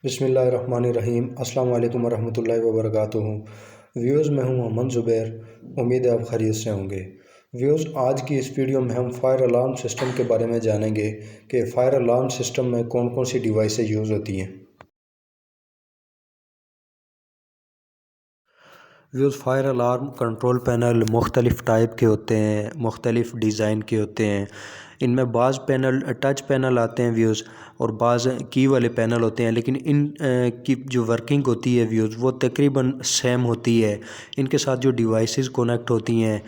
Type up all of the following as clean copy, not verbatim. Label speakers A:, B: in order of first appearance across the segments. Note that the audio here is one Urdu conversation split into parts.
A: بسم اللہ الرحمن الرحیم۔ السلام علیکم ورحمۃ اللہ وبرکاتہ۔ ویوز میں ہوں محمد زبیر، امید ہے آپ خیریت سے ہوں گے۔ ویوز، آج کی اس ویڈیو میں ہم فائر الارم سسٹم کے بارے میں جانیں گے کہ فائر الارم سسٹم میں کون کون سی ڈیوائسیں یوز ہوتی ہیں۔ Views, fire alarm control panel مختلف ٹائپ کے ہوتے ہیں، مختلف ڈیزائن کے ہوتے ہیں۔ ان میں بعض پینل ٹچ پینل آتے ہیں ویوز، اور بعض کی والے پینل ہوتے ہیں، لیکن ان کی جو ورکنگ ہوتی ہے ویوز وہ تقریباً سیم ہوتی ہے۔ ان کے ساتھ جو ڈیوائسز کنیکٹ ہوتی ہیں،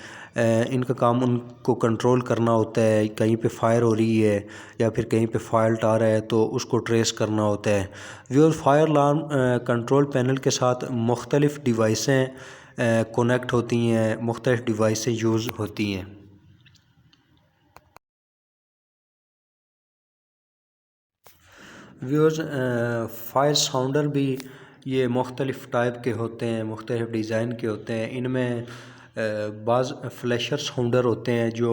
A: ان کا کام ان کو کنٹرول کرنا ہوتا ہے۔ کہیں پہ فائر ہو رہی ہے یا پھر کہیں پہ فالٹ آ رہا ہے تو اس کو ٹریس کرنا ہوتا ہے۔ Views, fire alarm control panel کے ساتھ مختلف ڈیوائسیں کنیکٹ ہوتی ہیں، مختلف ڈیوائسیں یوز ہوتی ہیں۔ ویوز، فائر ساؤنڈر بھی یہ مختلف ٹائپ کے ہوتے ہیں، مختلف ڈیزائن کے ہوتے ہیں۔ ان میں بعض فلیشر ساؤنڈر ہوتے ہیں جو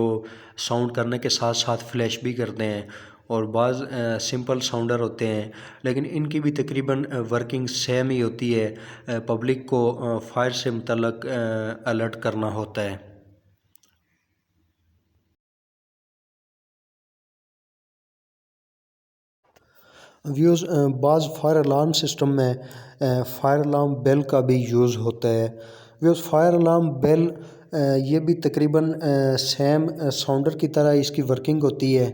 A: ساؤنڈ کرنے کے ساتھ ساتھ فلیش بھی کرتے ہیں، اور بعض سمپل ساؤنڈر ہوتے ہیں، لیکن ان کی بھی تقریباً ورکنگ سیم ہی ہوتی ہے۔ پبلک کو فائر سے متعلق الرٹ کرنا ہوتا ہے۔ ویوز، بعض فائر الارم سسٹم میں فائر الارم بیل کا بھی یوز ہوتا ہے۔ ویوز، فائر الارم بیل یہ بھی تقریباً سیم ساؤنڈر کی طرح اس کی ورکنگ ہوتی ہے۔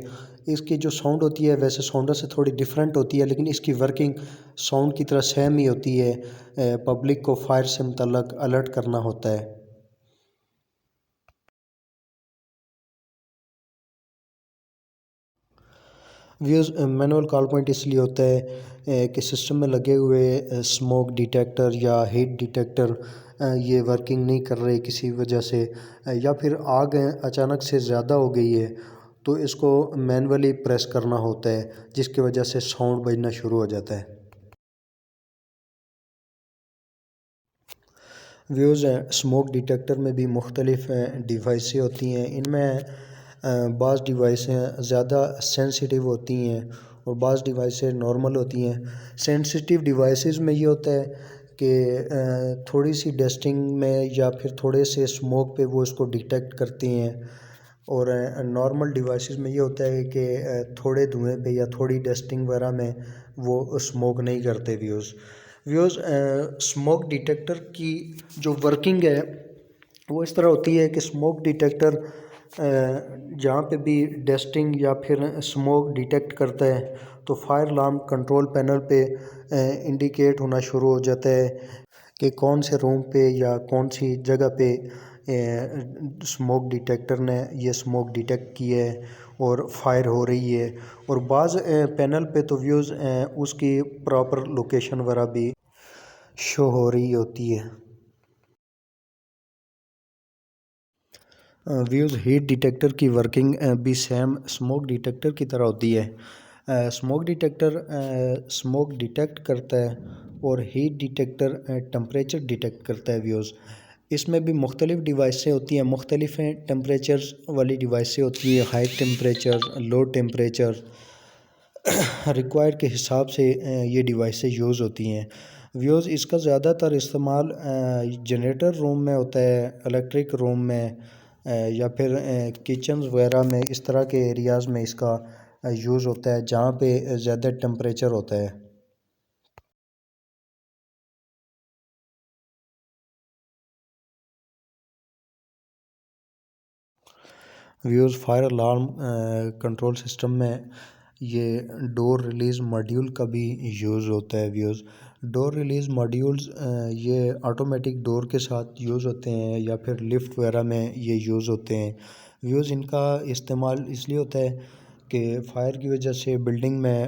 A: اس کی جو ساؤنڈ ہوتی ہے ویسے ساؤنڈر سے تھوڑی ڈیفرنٹ ہوتی ہے، لیکن اس کی ورکنگ ساؤنڈ کی طرح سیم ہی ہوتی ہے۔ پبلک کو فائر سے متعلق الرٹ کرنا ہوتا ہے۔ ویوز، مینول کال پوائنٹ اس لیے ہوتا ہے کہ سسٹم میں لگے ہوئے اسموک ڈیٹیکٹر یا ہیٹ ڈیٹیکٹر یہ ورکنگ نہیں کر رہے کسی وجہ سے، یا پھر آگ اچانک سے زیادہ ہو گئی ہے تو اس کو مینولی پریس کرنا ہوتا ہے، جس کی وجہ سے ساؤنڈ بجنا شروع ہو جاتا ہے۔ ویوز، اسموک ڈیٹیکٹر میں بھی مختلف ڈیوائسیں ہوتی ہیں۔ ان میں بعض ڈیوائسیں زیادہ سینسیٹیو ہوتی ہیں اور بعض ڈیوائسیں نارمل ہوتی ہیں۔ سینسیٹیو ڈیوائسز میں یہ ہوتا ہے کہ تھوڑی سی ڈسٹنگ میں یا پھر تھوڑے سے اسموک پہ وہ اس کو ڈیٹیکٹ کرتی ہیں، اور نارمل ڈیوائسز میں یہ ہوتا ہے کہ تھوڑے دھوئیں پہ یا تھوڑی ڈسٹنگ وغیرہ میں وہ اسموک نہیں کرتے۔ ویوز، اسموک ڈیٹیکٹر کی جو ورکنگ ہے وہ اس طرح ہوتی ہے کہ اسموک ڈیٹیکٹر جہاں پہ بھی ڈسٹنگ یا پھر اسموک ڈیٹیکٹ کرتا ہے تو فائر الارم کنٹرول پینل پہ انڈیکیٹ ہونا شروع ہو جاتا ہے کہ کون سے روم پہ یا کون سی جگہ پہ اسموک ڈیٹیکٹر نے یہ اسموک ڈیٹیکٹ کی ہے اور فائر ہو رہی ہے۔ اور بعض پینل پہ تو ویوز اس کی پراپر لوکیشن وغیرہ بھی شو ہو رہی ہوتی ہے۔ ویوز، ہیٹ ڈیٹیکٹر کی ورکنگ بھی سیم اسموک ڈیٹیکٹر کی طرح ہوتی ہے۔ اسموک ڈیٹیکٹر اسموک ڈیٹیکٹ کرتا ہے اور ہیٹ ڈیٹیکٹر ٹمپریچر ڈیٹیکٹ کرتا ہے۔ ویوز، اس میں بھی مختلف ڈیوائسیں ہوتی ہیں، مختلف ٹمپریچرز والی ڈیوائسیں ہوتی ہیں، ہائی ٹمپریچر، لو ٹمپریچر ریکوائر کے حساب سے یہ ڈیوائسیں یوز ہوتی ہیں۔ ویوز، اس کا زیادہ تر استعمال جنریٹر روم میں ہوتا ہے، الیکٹرک روم میں، یا پھر کچنز وغیرہ میں، اس طرح کے ایریاز میں اس کا یوز ہوتا ہے جہاں پہ زیادہ ٹمپریچر ہوتا ہے۔ Views, fire alarm control system میں یہ ڈور ریلیز ماڈیول کا بھی یوز ہوتا ہے۔ ویوز، ڈور ریلیز ماڈیولز یہ آٹومیٹک ڈور کے ساتھ یوز ہوتے ہیں یا پھر لفٹ وغیرہ میں یہ یوز ہوتے ہیں۔ ویوز، ان کا استعمال اس لیے ہوتا ہے کہ فائر کی وجہ سے بلڈنگ میں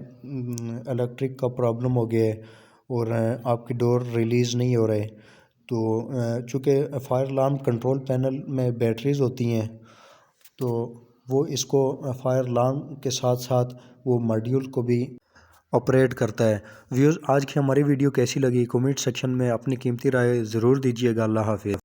A: الیکٹرک کا پرابلم ہو گیا ہے اور آپ کے ڈور ریلیز نہیں ہو رہے، تو چونکہ فائر الارم کنٹرول پینل میں بیٹریز ہوتی ہیں تو وہ اس کو فائر الارم کے ساتھ ساتھ وہ ماڈیول کو بھی آپریٹ کرتا ہے۔ ویوز، آج کی ہماری ویڈیو کیسی لگی؟ کمنٹ سیکشن میں اپنی قیمتی رائے ضرور دیجیے گا۔ اللہ حافظ۔